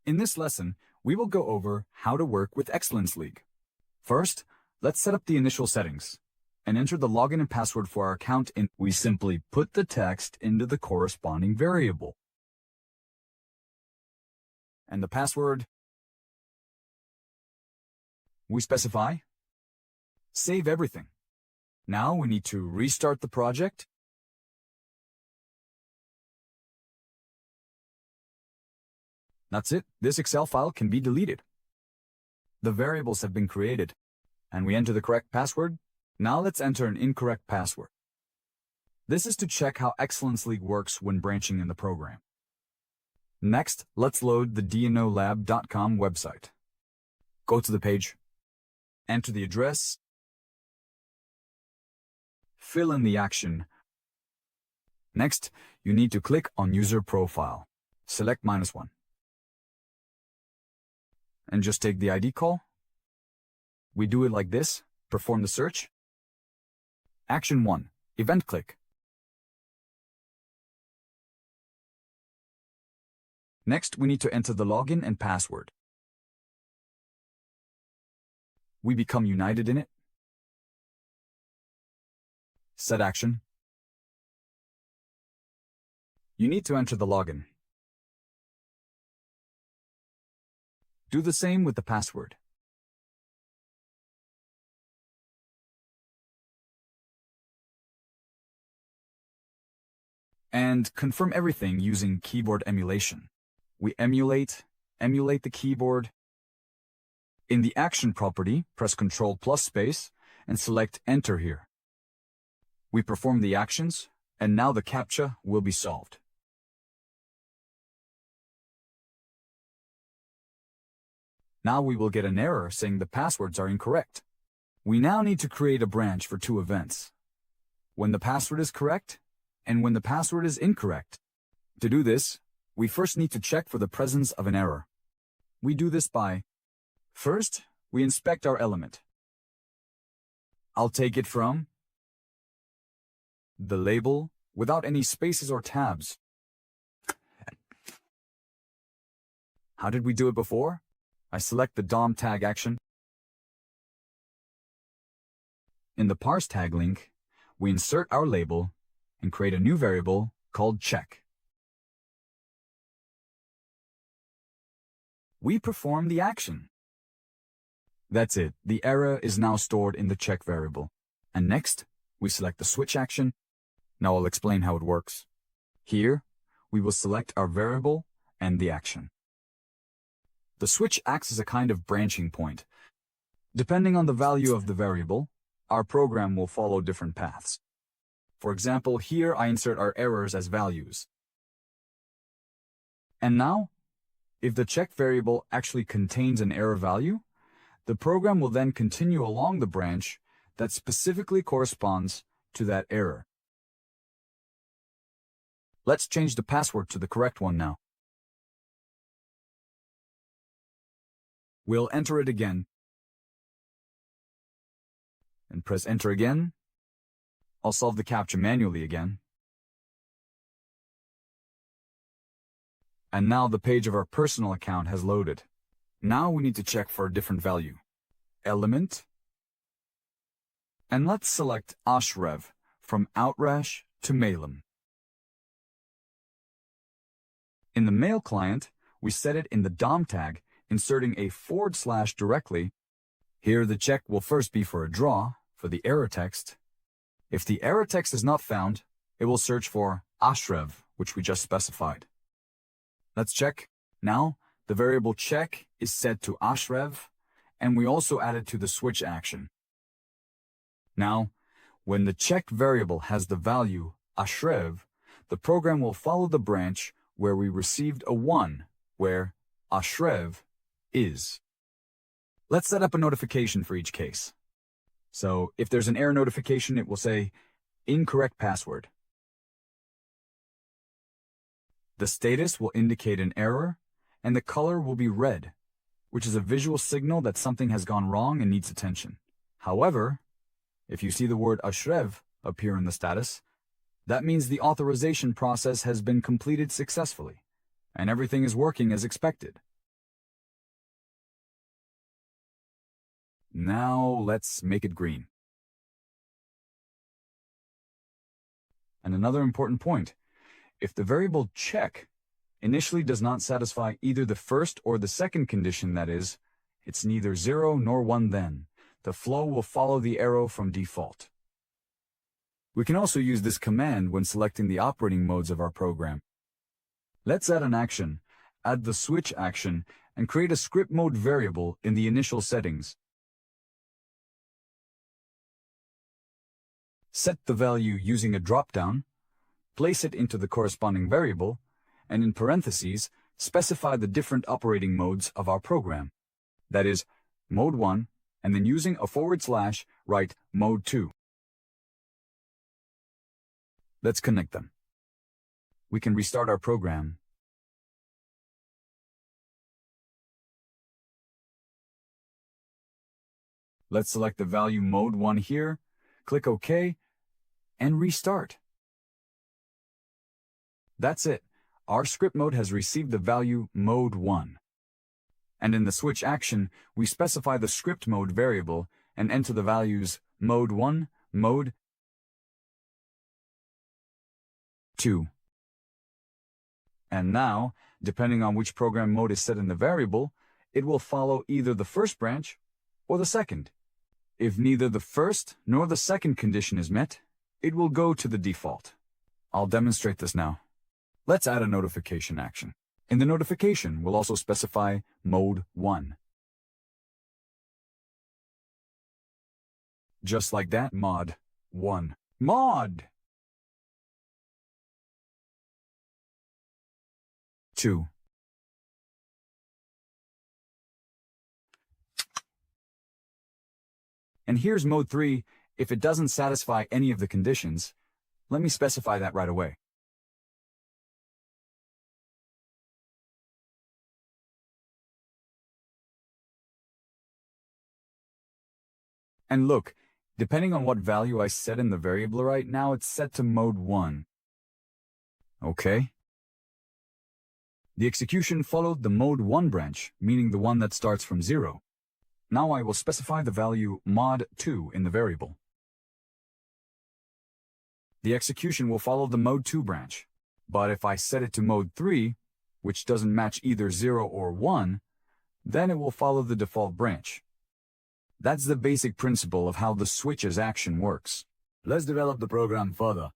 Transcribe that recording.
In this lesson, we will go over how to work with Excellence League. First, let's set up the initial settings and enter the login and password for our account. We simply put the text into the corresponding variable. And the password we specify. Save everything. Now we need to restart the project. That's it. This Excel file can be deleted. The variables have been created, and we enter the correct password. Now let's enter an incorrect password. This is to check how Excellence League works when branching in the program. Next, let's load the dnolab.com website. Go to the page, enter the address, fill in the action. Next, you need to click on User Profile. Select -1. And just take the ID call. We do it like this. Perform the search. Action 1. Event click. Next, we need to enter the login and password. We become united in it. Set action. You need to enter the login. Do the same with the password. And confirm everything using keyboard emulation. We emulate the keyboard. In the action property, press Ctrl+space and select Enter here. We perform the actions, and now the CAPTCHA will be solved. Now we will get an error saying the passwords are incorrect. We now need to create a branch for two events: when the password is correct and when the password is incorrect. To do this, we first need to check for the presence of an error. We do this by, first, we inspect our element. I'll take it from the label without any spaces or tabs. How did we do it before? I select the DOM tag action. In the parse tag link, we insert our label and create a new variable called check. We perform the action. That's it. The error is now stored in the check variable. And next, we select the switch action. Now I'll explain how it works. Here, we will select our variable and the action. The switch acts as a kind of branching point. Depending on the value of the variable, our program will follow different paths. For example, here I insert our errors as values. And now, if the check variable actually contains an error value, the program will then continue along the branch that specifically corresponds to that error. Let's change the password to the correct one now. We'll enter it again. And press enter again. I'll solve the CAPTCHA manually again. And now the page of our personal account has loaded. Now we need to check for a different value. Element. And let's select Ashrev from Outrash to Mailem. In the mail client, we set it in the DOM tag, inserting a / directly. Here the check will first be for a draw, for the error text. If the error text is not found, it will search for Ashrev, which we just specified. Let's check. Now, the variable check is set to Ashrev, and we also added to the switch action. Now, when the check variable has the value Ashrev, the program will follow the branch where we received a 1, where Ashrev is. Let's set up a notification for each case. So, if there's an error notification, it will say, incorrect password. The status will indicate an error, and the color will be red, which is a visual signal that something has gone wrong and needs attention. However, if you see the word Ashrev appear in the status, that means the authorization process has been completed successfully, and everything is working as expected. Now let's make it green. And another important point, if the variable check initially does not satisfy either the first or the second condition, that is, it's neither 0 nor 1, then the flow will follow the arrow from default. We can also use this command when selecting the operating modes of our program. Let's add an action, add the switch action, and create a script mode variable in the initial settings. Set the value using a drop-down, place it into the corresponding variable, and in parentheses, specify the different operating modes of our program. That is, mode 1, and then using a / write mode 2. Let's connect them. We can restart our program. Let's select the value mode 1 here, click OK, and restart. That's it. Our script mode has received the value mode 1. And in the switch action, we specify the script mode variable and enter the values mode 1, mode 2. And now, depending on which program mode is set in the variable, it will follow either the first branch or the second. If neither the first nor the second condition is met, it will go to the default. I'll demonstrate this now. Let's add a notification action. In the notification, we'll also specify mode 1. Just like that, mod 1. Mod 2. And here's mode 3 if it doesn't satisfy any of the conditions. Let me specify that right away. And look, depending on what value I set in the variable right now, it's set to mode 1. Okay. The execution followed the mode 1 branch, meaning the one that starts from 0. Now I will specify the value mod 2 in the variable. The execution will follow the mode 2 branch, but if I set it to mode 3, which doesn't match either 0 or 1, then it will follow the default branch. That's the basic principle of how the switches action works. Let's develop the program further.